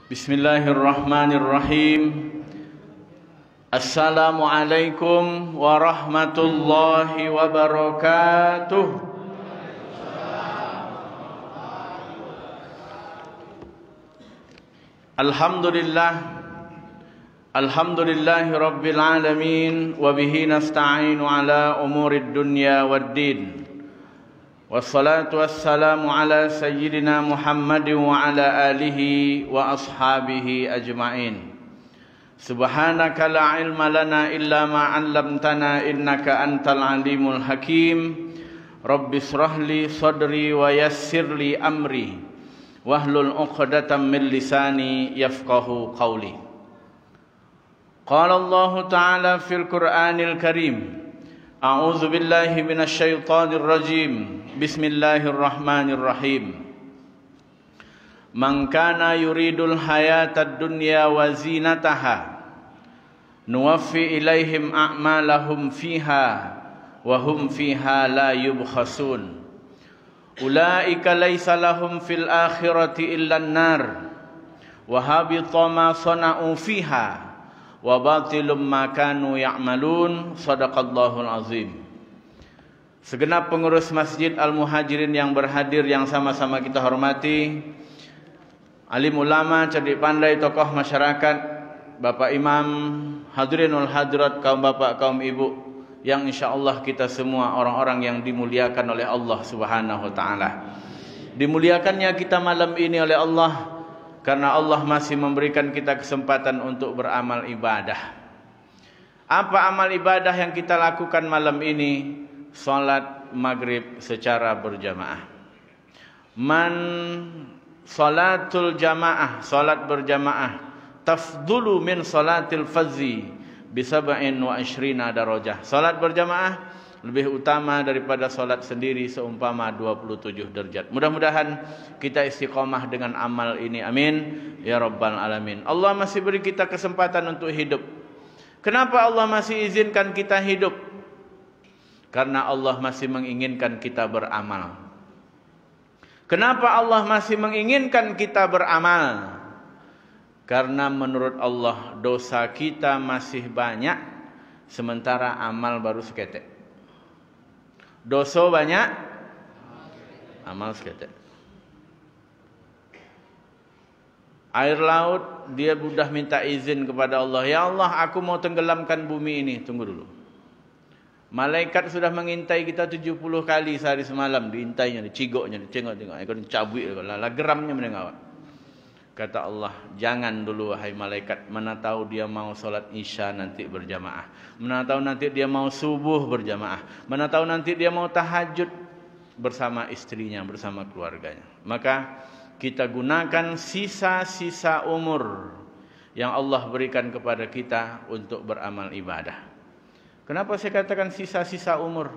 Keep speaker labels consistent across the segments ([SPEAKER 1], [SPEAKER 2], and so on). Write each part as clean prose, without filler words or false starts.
[SPEAKER 1] Bismillahirrahmanirrahim. Assalamualaikum warahmatullahi wabarakatuh. Alhamdulillahi rabbil alamin, wa bihi nasta'inu ala umurid dunya waddin. Wassalatu wassalamu ala sayyidina Muhammadin wa ala alihi wa ashabihi ajma'in. Subhanaka la ilma lana illa ma 'allamtana innaka antal alimul hakim. Rabbi shrah li sadri wa yassir li amri wahlul 'uqdatam min lisani yafqahu qawli. Qala Allah ta'ala fil Qur'anil Karim. A'udzu billahi minasy syaithanir rajim. Bismillahirrahmanirrahim. Man kana yuridul hayatad dunya wa zinataha nuwaffi ilaihim a'malahum fiha wa hum fiha la yubkhasun. Ulaika laysa lahum fil akhirati illa an-nar wa habita ma sana'u fiha wa batilum ma kanu ya'malun. Shadaqallahul azim. Segenap pengurus Masjid Al-Muhajirin yang berhadir, yang sama-sama kita hormati, alim ulama, cerdik pandai, tokoh masyarakat, Bapak Imam, hadirinul hadirat, kaum bapak, kaum ibu, yang insyaallah kita semua orang-orang yang dimuliakan oleh Allah Subhanahu wa taala. Dimuliakannya kita malam ini oleh Allah karena Allah masih memberikan kita kesempatan untuk beramal ibadah. Apa amal ibadah yang kita lakukan malam ini? Salat maghrib secara berjamaah. Man salatul jamaah, salat berjamaah, tafdulu min salatil fadzi bisab'in wa ishrina darajah. Salat berjamaah lebih utama daripada salat sendiri seumpama 27 derajat. Mudah-mudahan kita istiqomah dengan amal ini. Amin ya rabbal alamin. Allah masih beri kita kesempatan untuk hidup. Kenapa Allah masih izinkan kita hidup? Karena Allah masih menginginkan kita beramal. Kenapa Allah masih menginginkan kita beramal? Karena menurut Allah dosa kita masih banyak, sementara amal baru seketek. Dosa banyak, amal seketek. Air laut, dia sudah minta izin kepada Allah. Ya Allah, aku mau tenggelamkan bumi ini. Tunggu dulu. Malaikat sudah mengintai kita 70 kali sehari semalam. Diintainya, dicigoknya, dicengok-tengok. Ekor dicabut, lah geramnya menengok. Kata Allah, jangan dulu wahai malaikat. Mana tahu dia mau solat isya nanti berjamaah. Mana tahu nanti dia mau subuh berjamaah. Mana tahu nanti dia mau tahajud bersama istrinya, bersama keluarganya. Maka kita gunakan sisa-sisa umur yang Allah berikan kepada kita untuk beramal ibadah. Kenapa saya katakan sisa-sisa umur?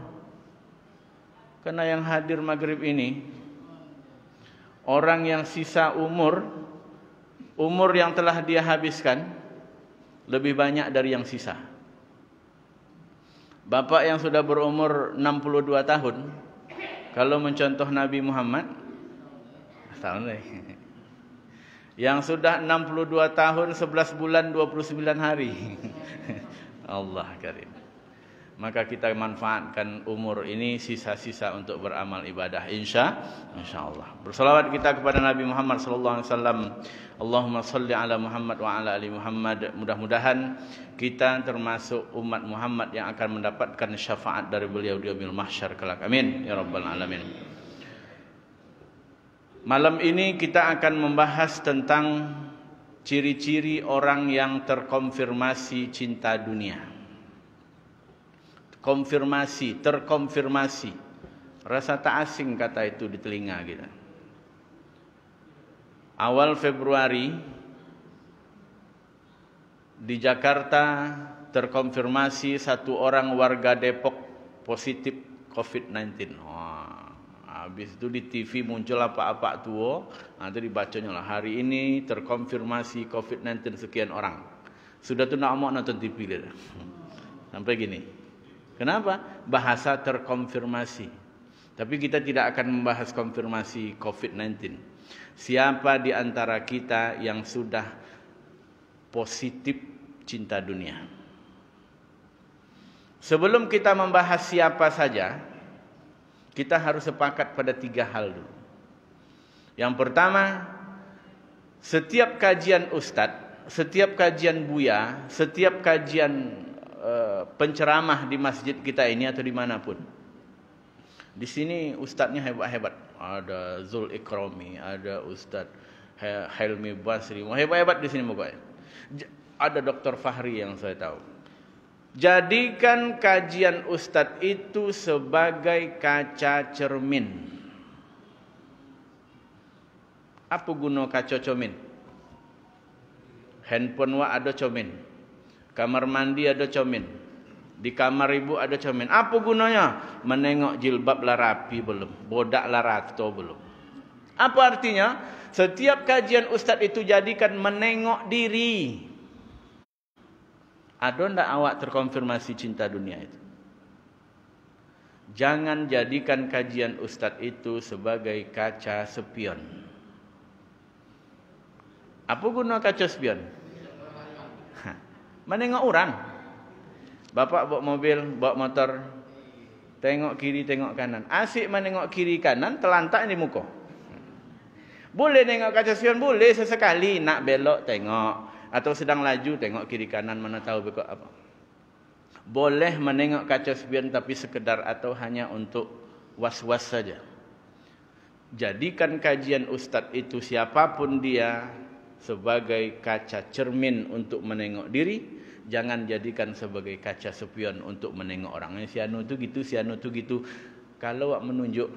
[SPEAKER 1] Karena yang hadir maghrib ini, orang yang sisa umur yang telah dia habiskan lebih banyak dari yang sisa. Bapak yang sudah berumur 62 tahun, kalau mencontoh Nabi Muhammad, yang sudah 62 tahun 11 bulan 29 hari. Allah karim. Maka kita manfaatkan umur ini sisa-sisa untuk beramal ibadah, insyaallah. Berselawat kita kepada Nabi Muhammad sallallahu alaihi wasallam. Allahumma shalli ala Muhammad wa ala ali Muhammad. Mudah-mudahan kita termasuk umat Muhammad yang akan mendapatkan syafaat dari beliau di yaumil mahsyar kelak. Amin ya rabbal alamin. Malam ini kita akan membahas tentang ciri-ciri orang yang terkonfirmasi cinta dunia. Terkonfirmasi. Rasa tak asing kata itu di telinga kita. Awal Februari di Jakarta terkonfirmasi satu orang warga Depok positif COVID-19. Habis itu di TV muncul apa-apa tua, nanti dibacanya lah hari ini terkonfirmasi COVID-19 sekian orang. Sudah tuh nak mau nonton TV dia. Sampai gini. Kenapa? Bahasa terkonfirmasi. Tapi kita tidak akan membahas konfirmasi COVID-19. Siapa di antara kita yang sudah positif cinta dunia? Sebelum kita membahas siapa saja, kita harus sepakat pada 3 hal dulu. Yang pertama, setiap kajian ustadz, setiap kajian buya, setiap kajian penceramah di masjid kita ini atau dimanapun, di sini ustadznya hebat-hebat. Ada Zul Ikrami, ada Ustadz Helmi Basri, hebat-hebat di sini pokoknya. Ada Dr. Fahri yang saya tahu. Jadikan kajian ustadz itu sebagai kaca cermin. Apa guna kaca cermin? Handphone wa ada cermin. Kamar mandi ada cermin. Di kamar ibu ada cermin. Apa gunanya? Menengok jilbab lah rapi belum? Bodak lah rato belum? Apa artinya? Setiap kajian ustadz itu jadikan menengok diri. Ada ndak awak terkonfirmasi cinta dunia itu? Jangan jadikan kajian ustadz itu sebagai kaca spion. Apa guna kaca spion? Menengok orang. Bapak bawa mobil, bawa motor, tengok kiri, tengok kanan. Asyik menengok kiri kanan, telantak di muka. Boleh tengok kaca spion, boleh sesekali. Nak belok, tengok. Atau sedang laju, tengok kiri kanan, mana tahu bekok apa. Boleh menengok kaca spion, tapi sekedar atau hanya untuk was-was saja. Jadikan kajian ustadz itu siapapun dia sebagai kaca cermin untuk menengok diri. Jangan jadikan sebagai kaca spion untuk menengok orang. Si anu tu gitu, si anu tu gitu. Kalau awak menunjuk,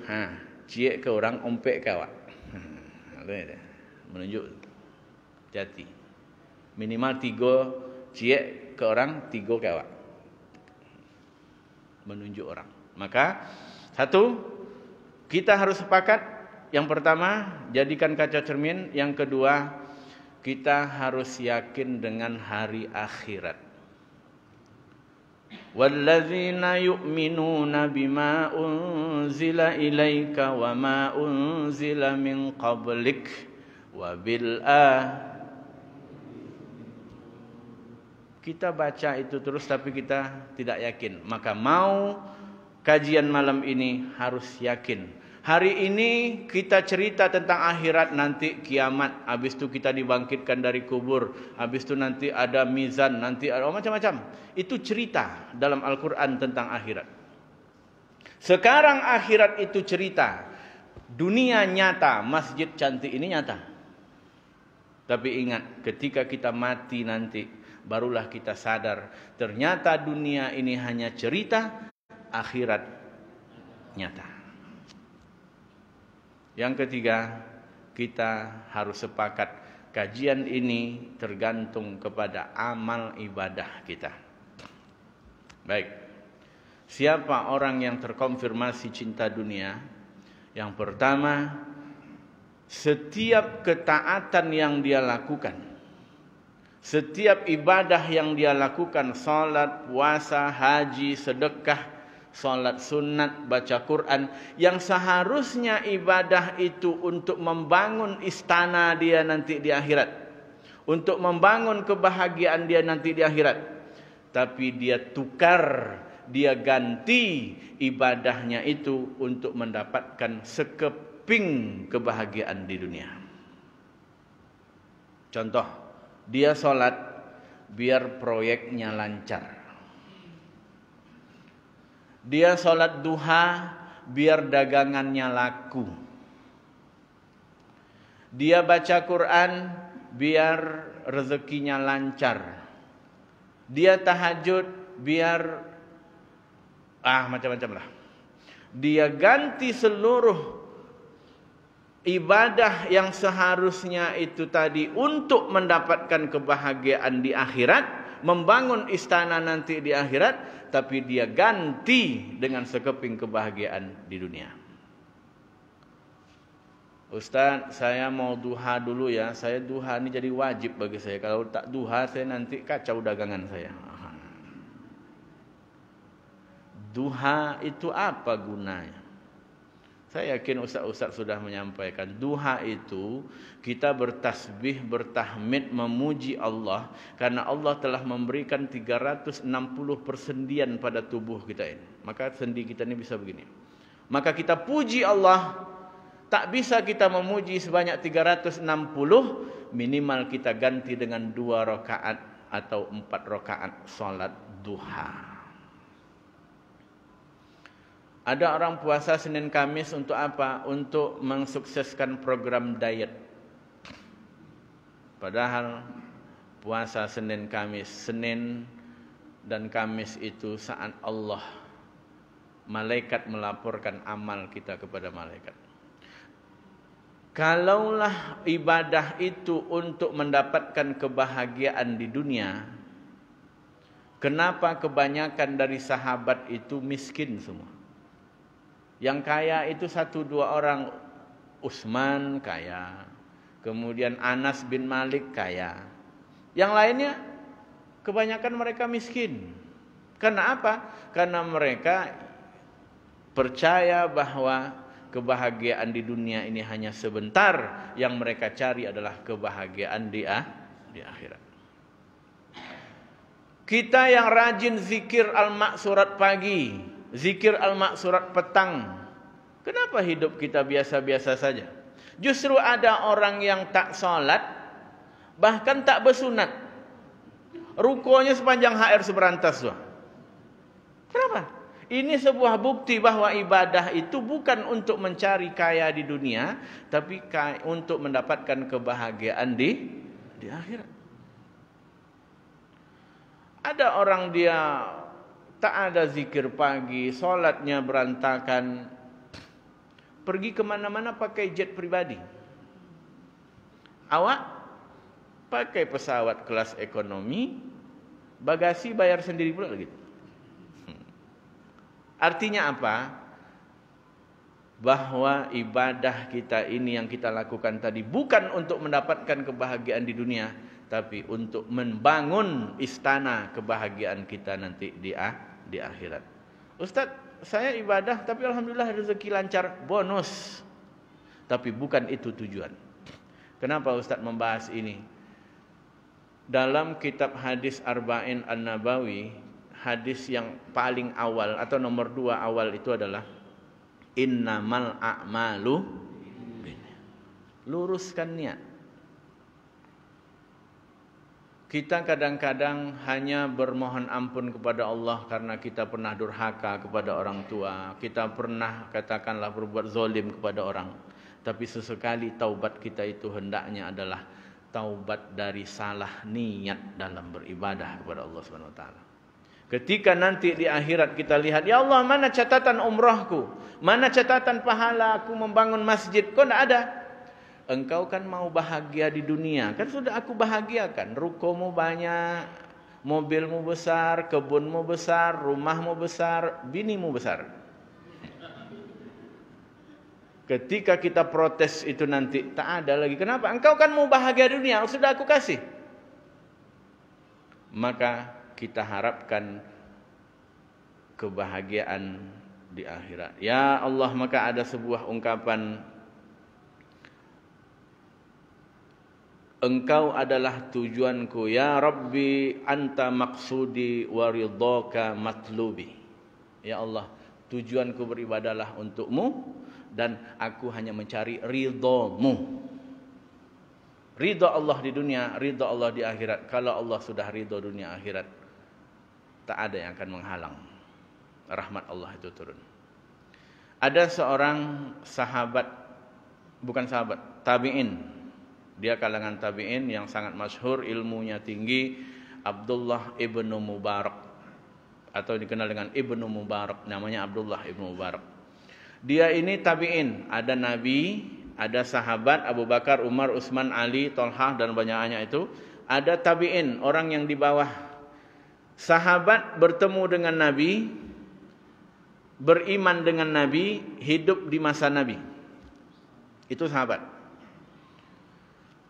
[SPEAKER 1] ciek ke orang, ompek ke awak. Menunjuk, hati-hati. Minimal 3 ciek ke orang, 3 ke awak. Menunjuk orang. Maka, 1, kita harus sepakat. Yang pertama, jadikan kaca cermin. Yang kedua, kita harus yakin dengan hari akhirat. Wallazina yu'minuna bima unzila ilaika wa ma unzila min qablik wa bil Kita baca itu terus tapi kita tidak yakin. Maka mau kajian malam ini harus yakin. Hari ini kita cerita tentang akhirat, nanti kiamat, habis itu kita dibangkitkan dari kubur, habis itu nanti ada mizan, nanti ada macam-macam. Itu cerita dalam Al-Quran tentang akhirat. Sekarang akhirat itu cerita. Dunia nyata, masjid cantik ini nyata. Tapi ingat, ketika kita mati nanti, barulah kita sadar, ternyata dunia ini hanya cerita, akhirat nyata. Yang ketiga, kita harus sepakat kajian ini tergantung kepada amal ibadah kita. Baik, siapa orang yang terkonfirmasi cinta dunia? Yang pertama, setiap ketaatan yang dia lakukan, setiap ibadah yang dia lakukan, salat, puasa, haji, sedekah, salat sunat, baca Quran, yang seharusnya ibadah itu untuk membangun istana dia nanti di akhirat, untuk membangun kebahagiaan dia nanti di akhirat, tapi dia tukar, dia ganti ibadahnya itu untuk mendapatkan sekeping kebahagiaan di dunia. Contoh, dia salat biar proyeknya lancar. Dia sholat duha biar dagangannya laku. Dia baca Quran biar rezekinya lancar. Dia tahajud biar macam-macam lah. Dia ganti seluruh ibadah yang seharusnya itu tadi untuk mendapatkan kebahagiaan di akhirat, membangun istana nanti di akhirat, tapi dia ganti dengan sekeping kebahagiaan di dunia. Ustaz, saya mau duha dulu ya. Saya duha ini jadi wajib bagi saya. Kalau tak duha, saya nanti kacau dagangan saya. Duha itu apa gunanya? Saya yakin ustaz-ustaz sudah menyampaikan, duha itu kita bertasbih, bertahmid, memuji Allah karena Allah telah memberikan 360 persendian pada tubuh kita ini. Maka sendi kita ini bisa begini. Maka kita puji Allah. Tak bisa kita memuji sebanyak 360, minimal kita ganti dengan 2 rakaat atau 4 rakaat salat duha. Ada orang puasa Senin Kamis untuk apa? Untuk mensukseskan program diet. Padahal puasa Senin Kamis, Senin dan Kamis itu saat Allah, malaikat melaporkan amal kita kepada malaikat. Kalaulah ibadah itu untuk mendapatkan kebahagiaan di dunia, kenapa kebanyakan dari sahabat itu miskin semua? Yang kaya itu 1-2 orang. Utsman kaya, kemudian Anas bin Malik kaya. Yang lainnya kebanyakan mereka miskin. Karena apa? Karena mereka percaya bahwa kebahagiaan di dunia ini hanya sebentar. Yang mereka cari adalah kebahagiaan di akhirat. Kita yang rajin zikir al-maksurat pagi, zikir al-maksurat petang, kenapa hidup kita biasa-biasa saja? Justru ada orang yang tak sholat, bahkan tak bersunat, rukunya sepanjang HR seberantas. Kenapa? Ini sebuah bukti bahwa ibadah itu bukan untuk mencari kaya di dunia, tapi untuk mendapatkan kebahagiaan di akhirat. Ada orang dia tak ada zikir pagi, sholatnya berantakan, pergi kemana-mana pakai jet pribadi. Awak pakai pesawat kelas ekonomi, bagasi bayar sendiri pula gitu. Artinya apa? Bahwa ibadah kita ini yang kita lakukan tadi bukan untuk mendapatkan kebahagiaan di dunia, tapi untuk membangun istana kebahagiaan kita nanti di akhirat. Ustaz, saya ibadah tapi alhamdulillah rezeki lancar, bonus. Tapi bukan itu tujuan. Kenapa Ustaz membahas ini? Dalam kitab hadis Arba'in An-Nabawi, hadis yang paling awal atau nomor 2 awal itu adalah innamal a'malu binniyat. Luruskan niat. Kita kadang-kadang hanya bermohon ampun kepada Allah karena kita pernah durhaka kepada orang tua, kita pernah katakanlah berbuat zalim kepada orang. Tapi sesekali taubat kita itu hendaknya adalah taubat dari salah niat dalam beribadah kepada Allah Subhanahu wa taala. Ketika nanti di akhirat kita lihat, ya Allah, mana catatan umrahku? Mana catatan pahala aku membangun masjid? Kok tidak ada? Engkau kan mau bahagia di dunia, kan sudah aku bahagiakan. Rukomu banyak, mobilmu besar, kebunmu besar, rumahmu besar, binimu besar. Ketika kita protes itu nanti tak ada lagi. Kenapa? Engkau kan mau bahagia di dunia, sudah aku kasih. Maka kita harapkan kebahagiaan di akhirat. Ya Allah, maka ada sebuah ungkapan, Engkau adalah tujuanku, ya Rabbi anta maksudi wa ridhaka matlubi. Ya Allah, tujuanku beribadahlah untukmu dan aku hanya mencari ridhamu. Ridha Allah di dunia, ridha Allah di akhirat. Kalau Allah sudah ridha dunia akhirat, tak ada yang akan menghalang rahmat Allah itu turun. Ada seorang sahabat, bukan sahabat, tabi'in. Dia kalangan tabi'in yang sangat masyhur, ilmunya tinggi, Abdullah ibnu Mubarak, atau dikenal dengan Ibnu Mubarak, namanya Abdullah ibnu Mubarak. Dia ini tabi'in, ada nabi, ada sahabat Abu Bakar, Umar, Utsman, Ali, Thalhah dan banyaknya itu. Ada tabi'in, orang yang di bawah. Sahabat bertemu dengan nabi, beriman dengan nabi, hidup di masa nabi. Itu sahabat.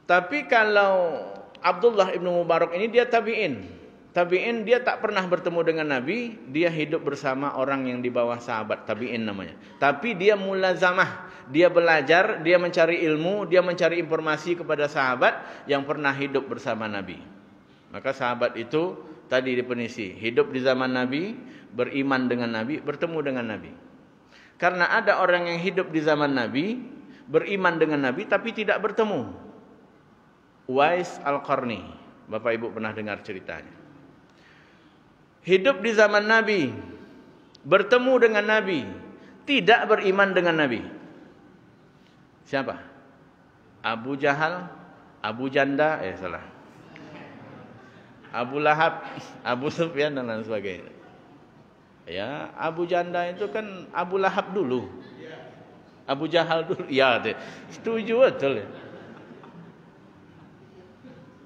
[SPEAKER 1] Tapi kalau Abdullah ibnu Mubarak ini dia tabi'in. Tabi'in dia tak pernah bertemu dengan Nabi, dia hidup bersama orang yang di bawah sahabat, tabi'in namanya. Tapi dia mulazamah, dia belajar, dia mencari ilmu, dia mencari informasi kepada sahabat yang pernah hidup bersama Nabi. Maka sahabat itu tadi definisi, hidup di zaman Nabi, beriman dengan Nabi, bertemu dengan Nabi. Karena ada orang yang hidup di zaman Nabi, beriman dengan Nabi tapi tidak bertemu. Uwais Al-Qarni, Bapak Ibu pernah dengar ceritanya. Hidup di zaman Nabi, bertemu dengan Nabi, tidak beriman dengan Nabi. Siapa? Abu Jahal, Abu Janda, salah. Abu Lahab, Abu Sufyan dan lain sebagainya. Ya, Abu Janda itu kan Abu Lahab dulu. Abu Jahal dulu. Ya, setuju betul ya.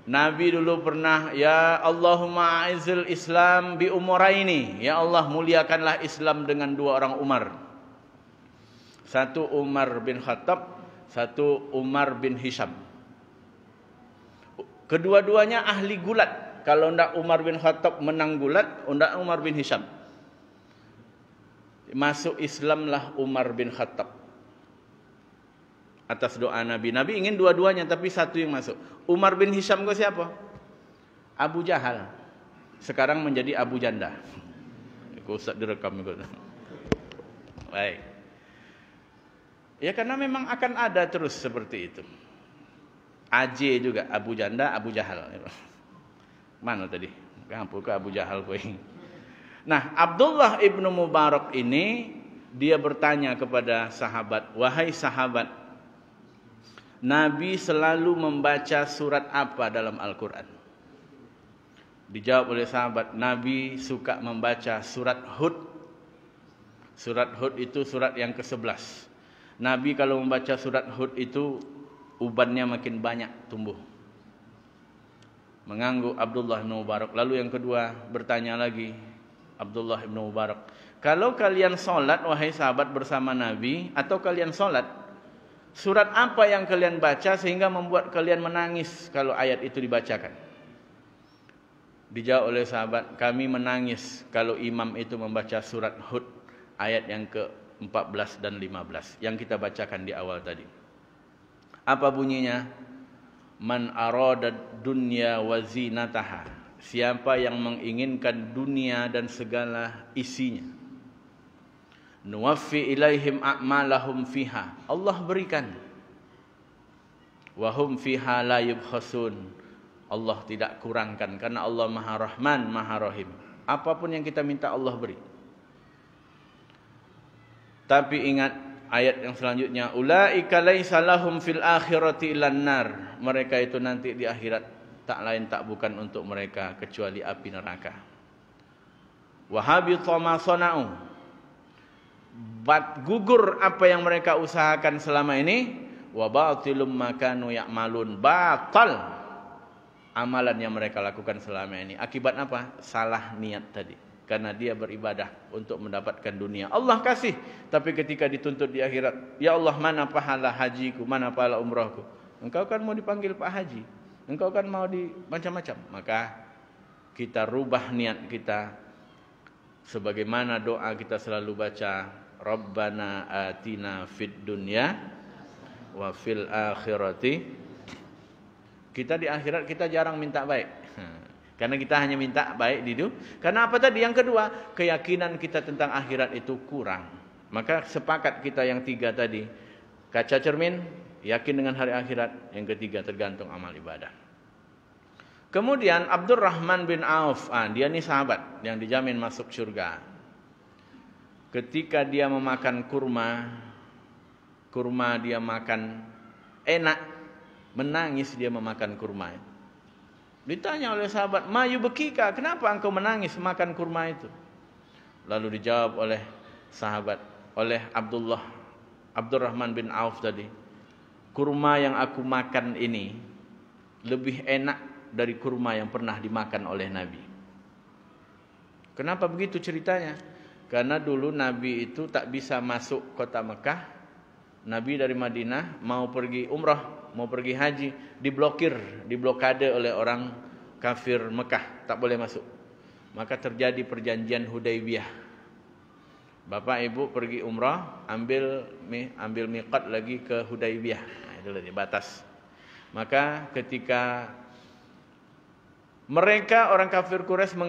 [SPEAKER 1] Nabi dulu pernah, ya Allahumma a'izzil Islam bi umaraini. Ya Allah, muliakanlah Islam dengan dua orang Umar. Satu Umar bin Khattab, satu Umar bin Hisham. Kedua-duanya ahli gulat. Kalau ndak Umar bin Khattab menang gulat, ndak Umar bin Hisham. Masuk Islamlah Umar bin Khattab. Atas doa Nabi. Nabi ingin dua-duanya tapi satu yang masuk. Umar bin Hisham ke siapa? Abu Jahal. Sekarang menjadi Abu Janda. Aku usah direkam ikut. Baik. Ya karena memang akan ada terus seperti itu. AJ juga Abu Janda, Abu Jahal. Mana tadi? Kampung ke Abu Jahal kowe. Nah, Abdullah ibnu Mubarak ini dia bertanya kepada sahabat, wahai sahabat, Nabi selalu membaca surat apa dalam Al-Quran? Dijawab oleh sahabat, Nabi suka membaca surat Hud. Surat Hud itu surat yang ke-11. Nabi kalau membaca surat Hud itu ubannya makin banyak tumbuh. Mengangguk Abdullah bin Mubarak. Lalu yang kedua bertanya lagi Abdullah bin Mubarak, kalau kalian solat wahai sahabat bersama Nabi, atau kalian solat, surat apa yang kalian baca sehingga membuat kalian menangis kalau ayat itu dibacakan? Dijawab oleh sahabat, kami menangis kalau imam itu membaca surat Hud ayat yang ke-14 dan 15 yang kita bacakan di awal tadi. Apa bunyinya? Man arada dunya wa zinataha. Siapa yang menginginkan dunia dan segala isinya. Nuwaffi ilaihim a'malahum fiha. Allah berikan. Wa hum fiha la yubkhasun. Allah tidak kurangkan karena Allah Maha Rahman, Maha Rahim. Apapun yang kita minta Allah beri. Tapi ingat ayat yang selanjutnya, ulaika laisa lahum fil akhirati illan nar. Mereka itu nanti di akhirat tak lain tak bukan untuk mereka kecuali api neraka. Wa habita ma sana'u. Gugur apa yang mereka usahakan selama ini. Wa batilum ma kanu ya'malun. Batal amalan yang mereka lakukan selama ini. Akibat apa? Salah niat tadi. Karena dia beribadah untuk mendapatkan dunia. Allah kasih. Tapi ketika dituntut di akhirat, ya Allah, mana pahala hajiku, mana pahala umrahku? Engkau kan mau dipanggil Pak Haji. Engkau kan mau di macam-macam. Maka kita rubah niat kita. Sebagaimana doa kita selalu baca, Rabbana atina fid dunya wa fil akhirati. Kita di akhirat kita jarang minta baik. Karena kita hanya minta baik di dunia. Karena apa tadi? Yang kedua, keyakinan kita tentang akhirat itu kurang. Maka sepakat kita yang tiga tadi. Kaca cermin, yakin dengan hari akhirat. Yang ketiga, tergantung amal ibadah. Kemudian Abdurrahman bin Auf, dia ni sahabat yang dijamin masuk surga. Ketika dia memakan kurma dia makan enak, menangis dia memakan kurma itu. Ditanya oleh sahabat, ma yubkika, kenapa engkau menangis makan kurma itu? Lalu dijawab oleh sahabat, oleh Abdurrahman bin Auf tadi, kurma yang aku makan ini lebih enak dari kurma yang pernah dimakan oleh Nabi. Kenapa begitu ceritanya? Karena dulu Nabi itu tak bisa masuk kota Mekah. Nabi dari Madinah mau pergi umrah, mau pergi haji, diblokade oleh orang kafir Mekah, tak boleh masuk. maka terjadi perjanjian Hudaybiyah. Bapak ibu pergi umrah, ambil miqat lagi ke Hudaybiyah. Nah, itulah di batas. Maka ketika mereka orang kafir Quraisy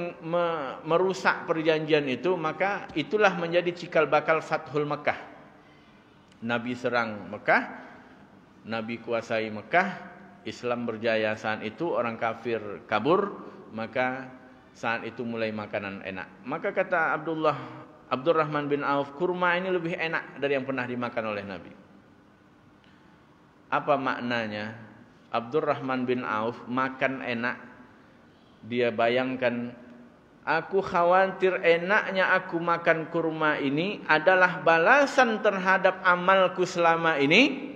[SPEAKER 1] merusak perjanjian itu, maka itulah menjadi cikal bakal Fathul Mekah. Nabi serang Mekah, Nabi kuasai Mekah, Islam berjaya saat itu, orang kafir kabur, maka saat itu mulai makanan enak. Maka kata Abdurrahman bin Auf, kurma ini lebih enak dari yang pernah dimakan oleh Nabi. Apa maknanya? Abdurrahman bin Auf makan enak. Dia bayangkan, aku khawatir enaknya aku makan kurma ini adalah balasan terhadap amalku selama ini,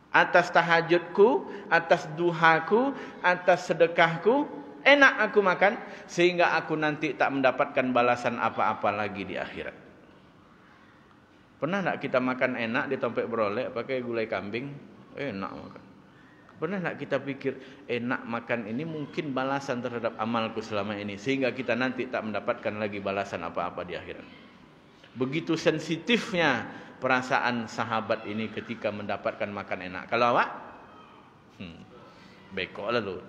[SPEAKER 1] atas tahajudku, atas duhaku, atas sedekahku, enak aku makan, sehingga aku nanti tak mendapatkan balasan apa-apa lagi di akhirat. Pernah tak kita makan enak di Tompek Berolek pakai gulai kambing? Enak makan. Pernah tak kita pikir, enak makan ini mungkin balasan terhadap amalku selama ini, sehingga kita nanti tak mendapatkan lagi balasan apa-apa di akhirat. Begitu sensitifnya perasaan sahabat ini ketika mendapatkan makan enak. Kalau awak, bekok lah tu.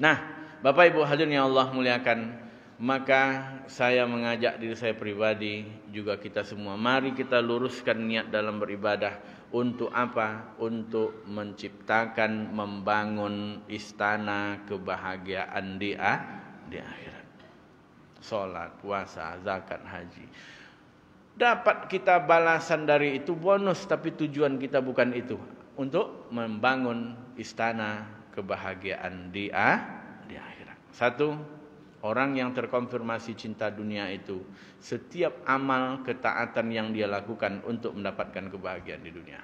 [SPEAKER 1] Nah, Bapak Ibu hadirin yang Allah muliakan, maka saya mengajak diri saya pribadi, juga kita semua, mari kita luruskan niat dalam beribadah. Untuk apa? Untuk menciptakan, membangun istana kebahagiaan di akhirat. Salat, puasa, zakat, haji. Dapat kita balasan dari itu, bonus, tapi tujuan kita bukan itu. Untuk membangun istana kebahagiaan di akhirat. Satu, orang yang terkonfirmasi cinta dunia itu, setiap amal ketaatan yang dia lakukan untuk mendapatkan kebahagiaan di dunia.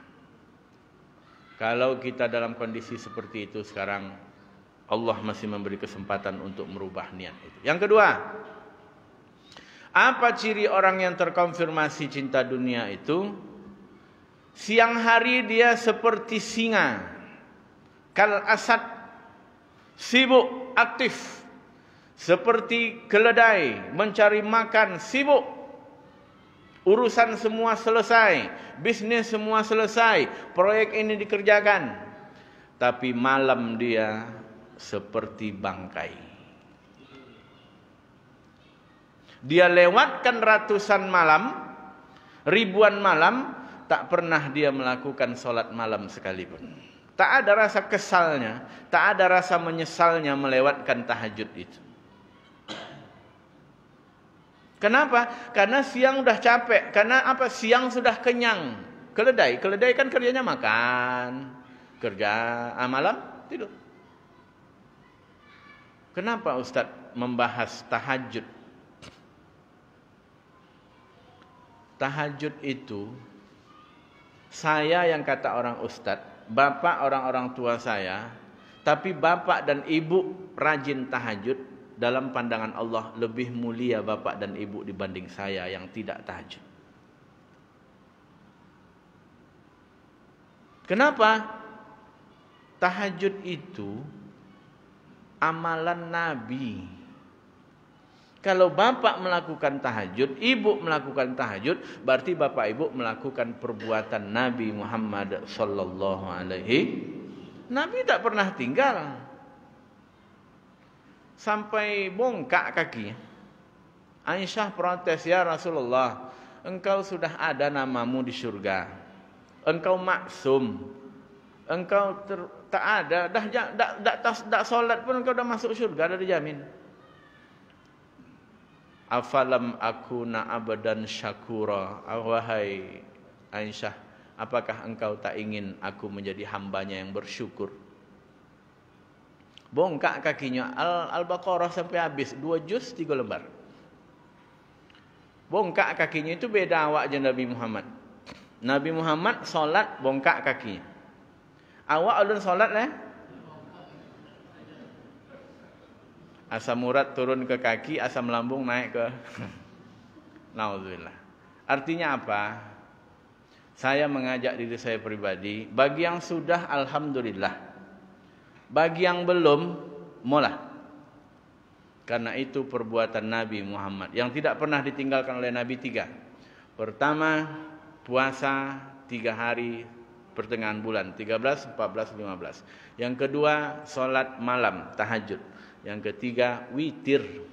[SPEAKER 1] Kalau kita dalam kondisi seperti itu sekarang, Allah masih memberi kesempatan untuk merubah niat itu. Yang kedua, apa ciri orang yang terkonfirmasi cinta dunia itu? Siang hari dia seperti singa, kal asad, sibuk, aktif. Seperti keledai, mencari makan, sibuk. Urusan semua selesai, bisnis semua selesai, proyek ini dikerjakan. Tapi malam dia seperti bangkai. Dia lewatkan ratusan malam, ribuan malam, tak pernah dia melakukan sholat malam sekalipun. Tak ada rasa kesalnya, tak ada rasa menyesalnya melewatkan tahajud itu. Kenapa? Karena siang sudah capek. Karena apa? Siang sudah kenyang. Keledai kan kerjanya makan, kerja, malam tidur. Kenapa Ustadz membahas tahajud? Tahajud itu, saya yang kata orang Ustadz, bapak orang-orang tua saya, tapi bapak dan ibu rajin tahajud. Dalam pandangan Allah lebih mulia bapak dan ibu dibanding saya yang tidak tahajud. Kenapa? Tahajud itu amalan Nabi. Kalau bapak melakukan tahajud, ibu melakukan tahajud, berarti bapak ibu melakukan perbuatan Nabi Muhammad sallallahu alaihi. Nabi tak pernah tinggal. Sampai bongkak kaki. Aisyah protes, ya Rasulullah, engkau sudah ada namamu di surga. Engkau maksum. Engkau tak ada, dah solat pun engkau dah masuk surga, dah dijamin. Afalam akuna abadan syakura. Wahai Aisyah, apakah engkau tak ingin aku menjadi hambanya yang bersyukur? Bongkak kakinya, Al-Baqarah sampai habis, 2 juz 3 lembar. Bongkak kakinya itu beda awak je Nabi Muhammad. Nabi Muhammad solat bongkak kakinya. Awak ulun solat asam urat turun ke kaki, asam lambung naik ke Nauzubillah. Artinya apa? Saya mengajak diri saya pribadi, bagi yang sudah alhamdulillah, bagi yang belum, mula. Karena itu perbuatan Nabi Muhammad yang tidak pernah ditinggalkan oleh Nabi 3. Pertama, puasa 3 hari pertengahan bulan, 13, 14, 15. Yang kedua, solat malam, tahajud. Yang ketiga, witir.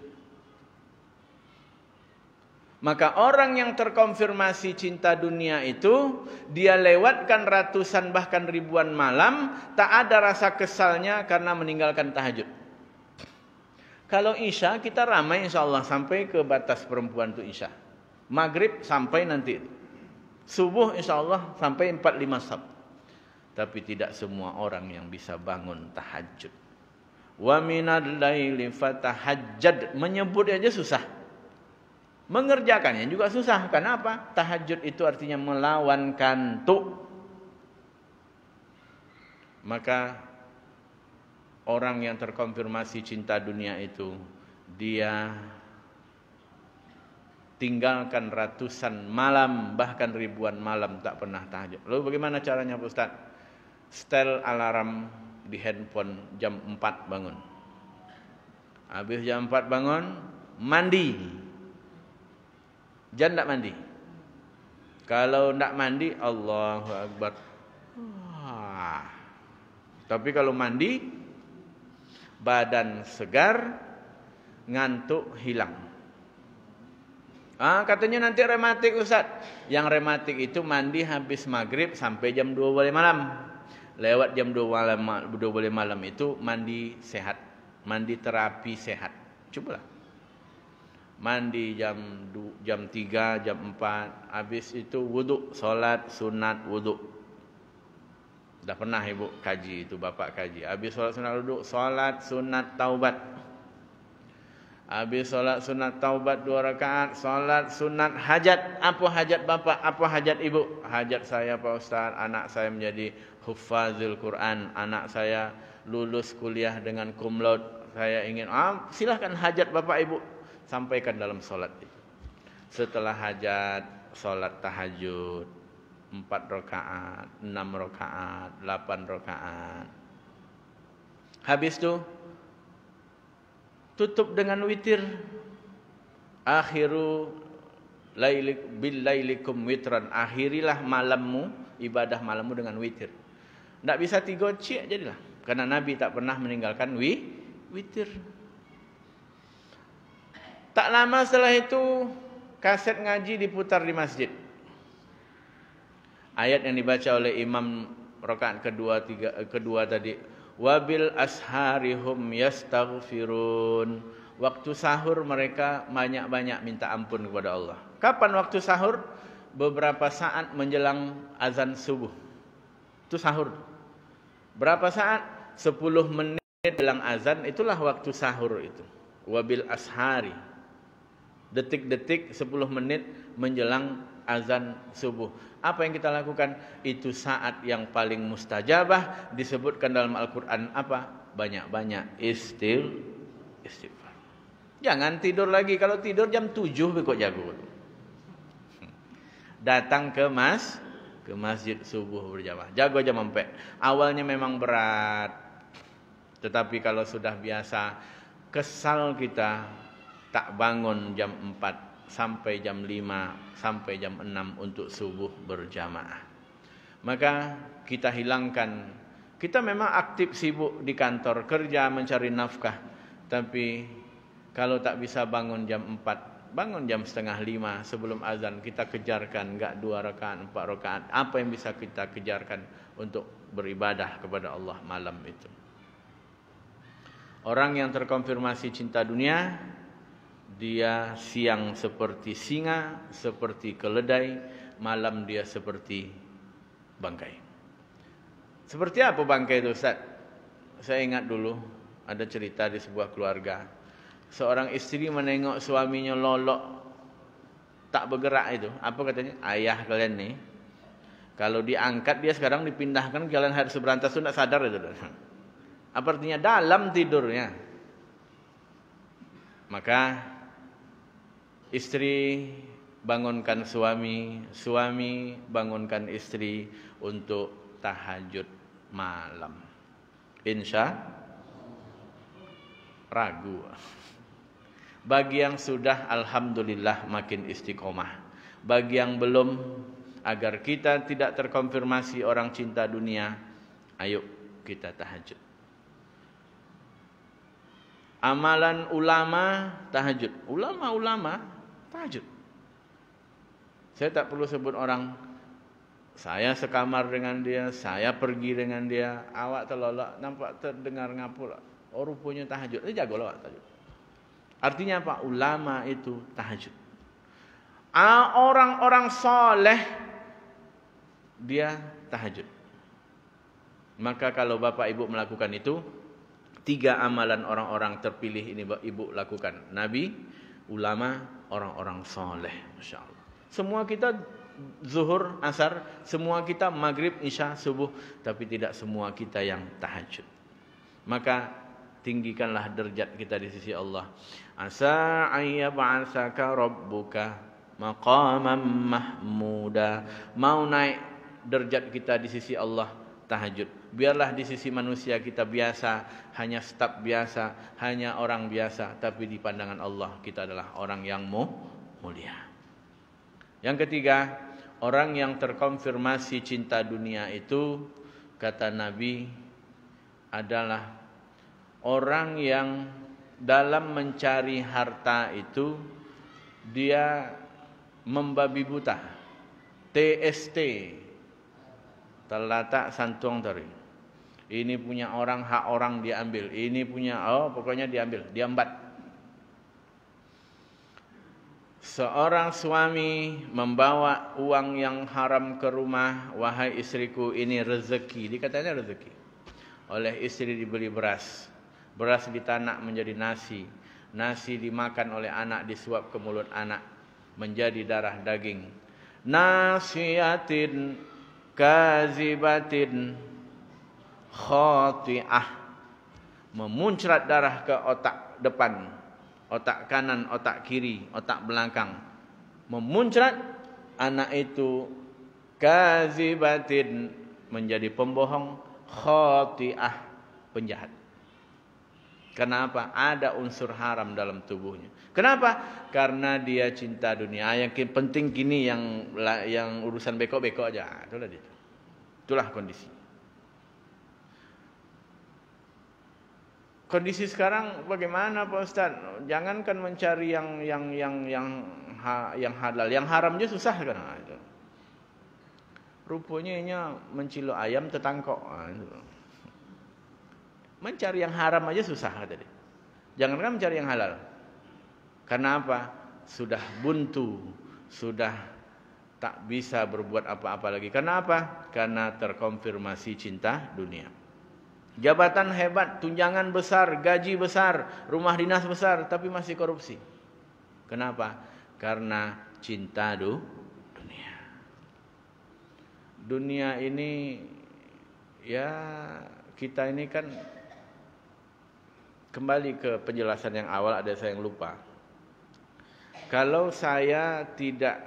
[SPEAKER 1] Maka orang yang terkonfirmasi cinta dunia itu, dia lewatkan ratusan bahkan ribuan malam, tak ada rasa kesalnya karena meninggalkan tahajud. Kalau Isya kita ramai insya Allah sampai ke batas perempuan itu Isya. Maghrib sampai nanti. Subuh insya Allah sampai 4-5 sab. Tapi tidak semua orang yang bisa bangun tahajud. Wa minal laili fatahajjad. Menyebut aja susah. Mengerjakannya juga susah. Kenapa? Tahajud itu artinya melawan kantuk. Maka orang yang terkonfirmasi cinta dunia itu, dia tinggalkan ratusan malam, bahkan ribuan malam tak pernah tahajud. Lalu bagaimana caranya Pak Ustaz? Setel alarm di handphone jam 4 bangun. Habis jam 4 bangun, mandi. Jangan tak mandi. Kalau tak mandi, Allahu Akbar. Tapi kalau mandi, badan segar, ngantuk hilang. Katanya nanti rematik Ustaz. Yang rematik itu mandi habis maghrib sampai jam 2 malam. Lewat jam 2 malam itu mandi sehat. Mandi terapi sehat. Cobalah. Mandi jam 3, jam 4. Habis itu wuduk, solat sunat wuduk. Dah pernah ibu kaji itu, bapak kaji. Habis solat sunat wuduk, solat sunat taubat. Habis solat sunat taubat 2 rakaat, solat sunat hajat. Apa hajat bapak? Apa hajat ibu? Hajat saya Pak Ustaz, anak saya menjadi hufazul Quran, anak saya lulus kuliah dengan cum laude. Saya ingin, silahkan hajat bapak ibu, sampaikan dalam solat itu. Setelah hajat, solat tahajud 4 rakaat, 6 rakaat, 8 rakaat. Habis itu tutup dengan witir. Akhiru billailikum witran. Akhirilah malammu, ibadah malammu dengan witir. Tak bisa 3 cik jadilah. Karena Nabi tak pernah meninggalkan witir. Tak lama setelah itu kaset ngaji diputar di masjid. Ayat yang dibaca oleh imam rakaat kedua tadi, wabil asharihum yastaghfirun. Waktu sahur mereka banyak-banyak minta ampun kepada Allah. Kapan waktu sahur? Beberapa saat menjelang azan subuh. Itu sahur. Berapa saat? 10 menit jelang azan, itulah waktu sahur itu. Wabil ashari. Detik-detik 10 menit menjelang azan subuh. Apa yang kita lakukan? Itu saat yang paling mustajabah, disebutkan dalam Al-Quran apa? Banyak-banyak istighfar. Jangan tidur lagi. Kalau tidur jam 7 kok jago. Datang ke masjid subuh berjamaah. Jago jam 4. Awalnya memang berat. Tetapi kalau sudah biasa, kesal kita tak bangun jam 4 sampai jam 5, sampai jam 6 untuk subuh berjamaah. Maka kita hilangkan. Kita memang aktif sibuk di kantor, kerja mencari nafkah. Tapi kalau tak bisa bangun jam 4, bangun jam setengah 5 sebelum azan. Kita kejarkan, enggak 2 rakaat, 4 rakaat. Apa yang bisa kita kejarkan untuk beribadah kepada Allah malam itu. Orang yang terkonfirmasi cinta dunia, dia siang seperti singa, seperti keledai, malam dia seperti bangkai. Seperti apa bangkai itu Ustaz? Saya ingat dulu ada cerita di sebuah keluarga. Seorang istri menengok suaminya lolok, tak bergerak itu. Apa katanya? Ayah kalian nih, kalau diangkat dia sekarang dipindahkan kalian harus berantas, tak sadar itu. Apa artinya? Dalam tidurnya. Maka istri bangunkan suami, suami bangunkan istri untuk tahajud malam. Insya ragu. Bagi yang sudah, alhamdulillah makin istiqomah. Bagi yang belum, agar kita tidak terkonfirmasi orang cinta dunia, ayo kita tahajud. Amalan ulama tahajud. Ulama tahajud. Saya tak perlu sebut orang. Saya sekamar dengan dia, saya pergi dengan dia. Awak terlolak, nampak terdengar ngapul. Oh rupanya tahajud. Jagolah awak tahajud. Artinya apa? Ulama itu tahajud. Orang-orang soleh dia tahajud. Maka kalau bapak ibu melakukan itu, 3 amalan orang-orang terpilih ini ibu lakukan. Nabi, ulama, orang-orang soleh. Masya Allah. Semua kita zuhur, asar, semua kita maghrib, isya, subuh. Tapi tidak semua kita yang tahajud. Maka tinggikanlah derajat kita di sisi Allah. Asa ayyab'atsaka rabbuka maqaman mahmuda. Mau naik derajat kita di sisi Allah, tahajud. Biarlah di sisi manusia kita biasa, hanya staf biasa, hanya orang biasa, tapi di pandangan Allah kita adalah orang yang mulia. Yang ketiga, orang yang terkonfirmasi cinta dunia itu, kata Nabi, adalah orang yang dalam mencari harta itu dia membabi buta. TST, terletak santuang tari. Ini punya orang, hak orang diambil. Ini punya, pokoknya diambil, diambat. Seorang suami membawa uang yang haram ke rumah. Wahai istriku, ini rezeki. Dikatanya rezeki. Oleh istri dibeli beras. Beras ditanak menjadi nasi. Nasi dimakan oleh anak, disuap ke mulut anak. Menjadi darah daging. Nasiyatin kazibatin khati'ah. Memuncrat darah ke otak depan, otak kanan, otak kiri, otak belakang. Memuncrat, anak itu kazibatin, menjadi pembohong, khati'ah, penjahat. Kenapa? Ada unsur haram dalam tubuhnya. Kenapa? Karena dia cinta dunia. Yang penting kini yang urusan beko-beko aja. Itulah dia. Itulah kondisi. Kondisi sekarang bagaimana Pak Ustaz? Jangankan mencari yang halal, yang haram aja susah kan? Rupanya mencilo ayam tetangkok. Mencari yang haram aja susah tadi. Jangankan mencari yang halal. Karena apa? Sudah buntu, sudah tak bisa berbuat apa-apa lagi. Karena apa? Karena terkonfirmasi cinta dunia. Jabatan hebat, tunjangan besar, gaji besar, rumah dinas besar, tapi masih korupsi. Kenapa? Karena cinta dunia. Dunia ini, ya kita ini kan, kembali ke penjelasan yang awal, ada saya yang lupa. Kalau saya tidak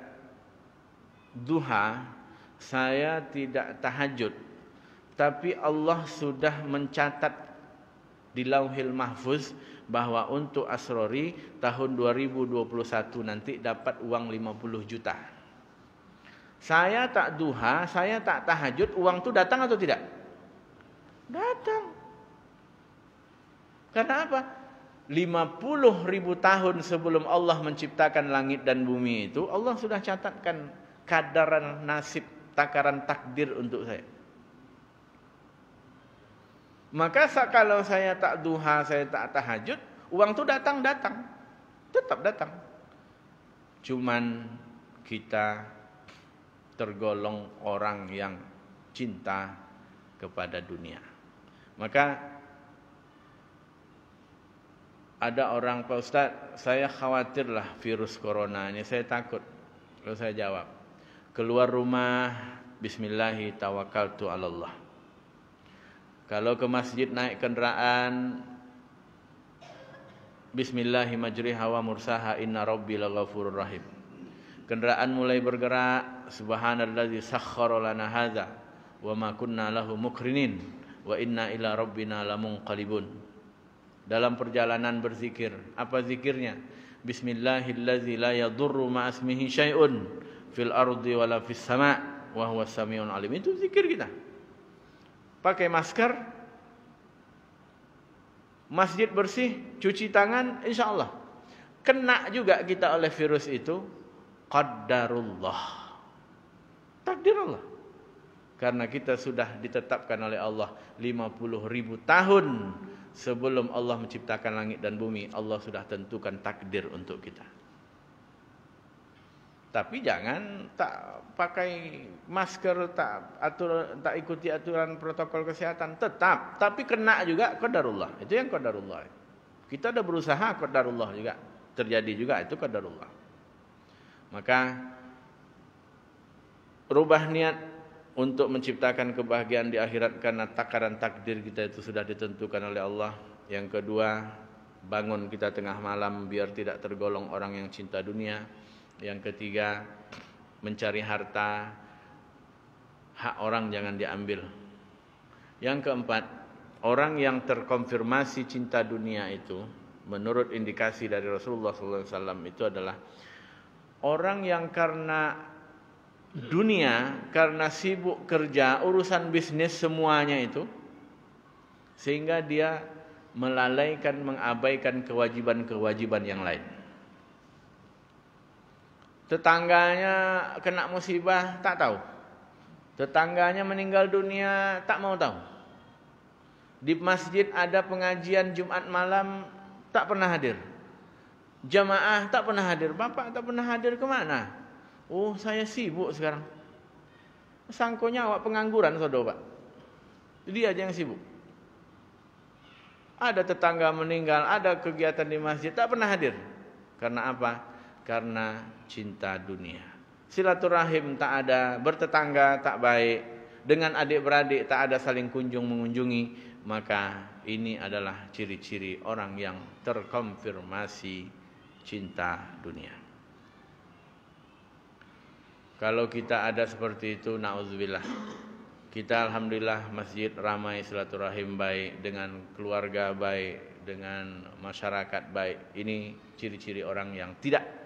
[SPEAKER 1] duha, saya tidak tahajud, tapi Allah sudah mencatat di Lauhil Mahfuz bahwa untuk Asrori tahun 2021 nanti dapat uang 50 juta. Saya tak duha, saya tak tahajud, uang itu datang atau tidak? Datang. Karena apa? 50.000 tahun sebelum Allah menciptakan langit dan bumi itu, Allah sudah catatkan kadaran nasib, takaran takdir untuk saya. Maka kalau saya tak duha, saya tak tahajud, uang itu datang. Tetap datang. Cuman kita tergolong orang yang cinta kepada dunia. Maka ada orang, Pak Ustaz, saya khawatirlah virus corona ini, saya takut. Lalu saya jawab, keluar rumah, bismillahi tawakkaltu 'alallah. Kalau ke masjid naik kendaraan, bismillahi majriha wa mursaha, inna rabbi laghafurur rahim. Kendaraan mulai bergerak, subhanallazi sakhkhara lana hadza wa ma kunna lahu mukrinin wa inna ila rabbina lamunqalibun. Dalam perjalanan berzikir. Apa zikirnya? Bismillahillazi la yadurru ma'asmihi syai'un fil ardi wala fis sama' wa huwas samiul alim. Itu zikir kita. Pakai masker, masjid bersih, cuci tangan, insyaallah. Kena juga kita oleh virus itu, qadarullah. Takdir Allah. Karena kita sudah ditetapkan oleh Allah 50.000 tahun sebelum Allah menciptakan langit dan bumi, Allah sudah tentukan takdir untuk kita. Tapi jangan tak pakai masker, tak ikuti aturan protokol kesehatan, tetap. Tapi kena juga qadarullah. Itu yang qadarullah. Kita ada berusaha, qadarullah juga terjadi juga, itu qadarullah. Maka rubah niat untuk menciptakan kebahagiaan di akhirat karena takaran takdir kita itu sudah ditentukan oleh Allah. Yang kedua, bangun kita tengah malam biar tidak tergolong orang yang cinta dunia. Yang ketiga, mencari harta, hak orang jangan diambil. Yang keempat, orang yang terkonfirmasi cinta dunia itu, menurut indikasi dari Rasulullah SAW itu adalah orang yang karena dunia, karena sibuk kerja, urusan bisnis semuanya itu, sehingga dia melalaikan, mengabaikan kewajiban-kewajiban yang lain. Tetangganya kena musibah, tak tahu. Tetangganya meninggal dunia, tak mau tahu. Di masjid ada pengajian Jumat malam, tak pernah hadir. Jamaah tak pernah hadir. Bapak tak pernah hadir kemana? Oh, saya sibuk sekarang. Sangkonya awak pengangguran, saudara Pak. Dia aja yang sibuk. Ada tetangga meninggal, ada kegiatan di masjid, tak pernah hadir. Karena apa? Karena cinta dunia. Silaturahim tak ada, bertetangga tak baik, dengan adik-beradik tak ada saling kunjung mengunjungi, maka ini adalah ciri-ciri orang yang terkonfirmasi cinta dunia. Kalau kita ada seperti itu, na'udzubillah. Kita alhamdulillah masjid ramai, silaturahim baik, dengan keluarga baik, dengan masyarakat baik. Ini ciri-ciri orang yang tidak.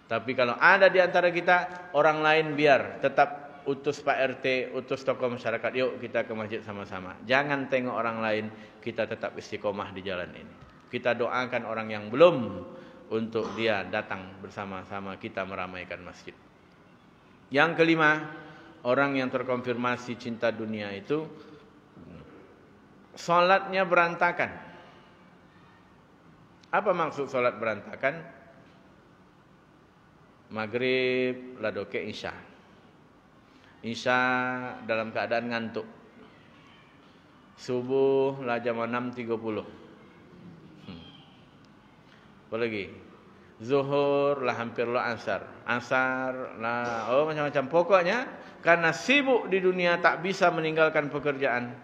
[SPEAKER 1] Tapi kalau ada di antara kita orang lain, biar tetap utus Pak RT, utus tokoh masyarakat, yuk kita ke masjid sama-sama. Jangan tengok orang lain, kita tetap istiqomah di jalan ini. Kita doakan orang yang belum untuk dia datang bersama-sama kita meramaikan masjid. Yang kelima, orang yang terkonfirmasi cinta dunia itu salatnya berantakan. Apa maksud salat berantakan? Maghrib ladoke isya. Isya dalam keadaan ngantuk. Subuh lah jam 6.30. Apa lagi? Zuhur lah hampir lo asar. Asar lah macam-macam. Pokoknya karena sibuk di dunia tak bisa meninggalkan pekerjaan,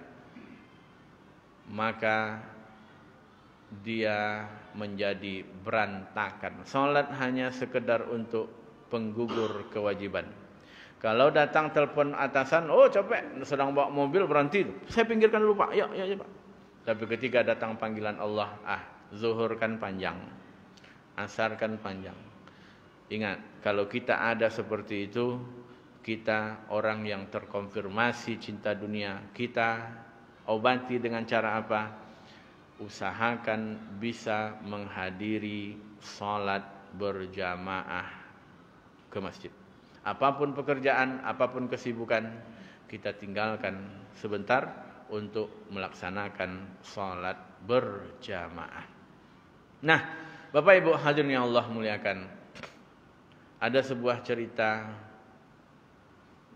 [SPEAKER 1] maka dia menjadi berantakan. Salat hanya sekedar untuk penggugur kewajiban. Kalau datang telepon atasan, oh capek, sedang bawa mobil berhenti, saya pinggirkan dulu Pak, ya Pak. Tapi ketika datang panggilan Allah, zuhur kan panjang, asar kan panjang. Ingat, kalau kita ada seperti itu, kita orang yang terkonfirmasi cinta dunia, kita obati dengan cara apa? Usahakan bisa menghadiri salat berjamaah ke masjid. Apapun pekerjaan, apapun kesibukan, kita tinggalkan sebentar untuk melaksanakan salat berjamaah. Nah, Bapak Ibu hadirin yang Allah muliakan, ada sebuah cerita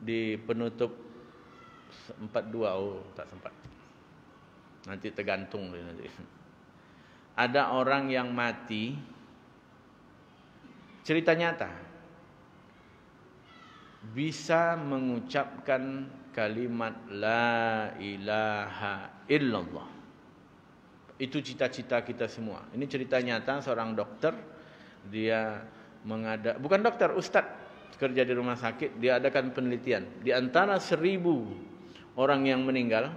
[SPEAKER 1] di penutup 42, tak sempat. Nanti tergantung nanti. Ada orang yang mati, cerita nyata, bisa mengucapkan kalimat la ilaha illallah. Itu cita-cita kita semua. Ini cerita nyata seorang dokter, dia bukan dokter, ustadz, kerja di rumah sakit, dia adakan penelitian. Di antara 1.000 orang yang meninggal,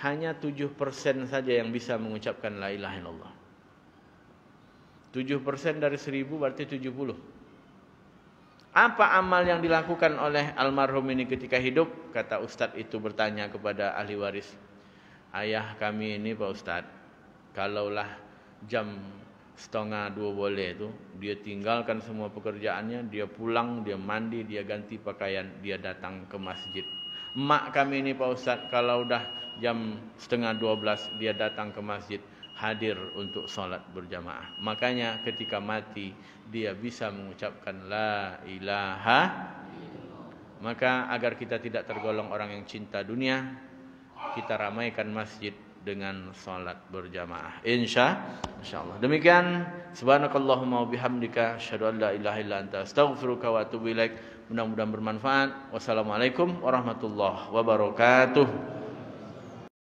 [SPEAKER 1] hanya 7% saja yang bisa mengucapkan la ilaha illallah. 7% dari 1000 berarti 70. Apa amal yang dilakukan oleh almarhum ini ketika hidup? Kata Ustadz itu bertanya kepada ahli waris. Ayah kami ini Pak Ustadz, kalaulah jam 1:30 boleh itu, dia tinggalkan semua pekerjaannya, dia pulang, dia mandi, dia ganti pakaian, dia datang ke masjid. Emak kami ini Pak Ustadz, kalau udah jam 11:30 dia datang ke masjid, hadir untuk sholat berjamaah. Makanya ketika mati dia bisa mengucapkan la ilaha. Maka agar kita tidak tergolong orang yang cinta dunia, kita ramaikan masjid dengan sholat berjamaah. Insyaallah. Demikian, subhanakallahumma wa bihamdika asyhadu an la ilaha illa anta astaghfiruka wa atubu ilaik. Mudah-mudahan bermanfaat. Wassalamualaikum warahmatullahi wabarakatuh.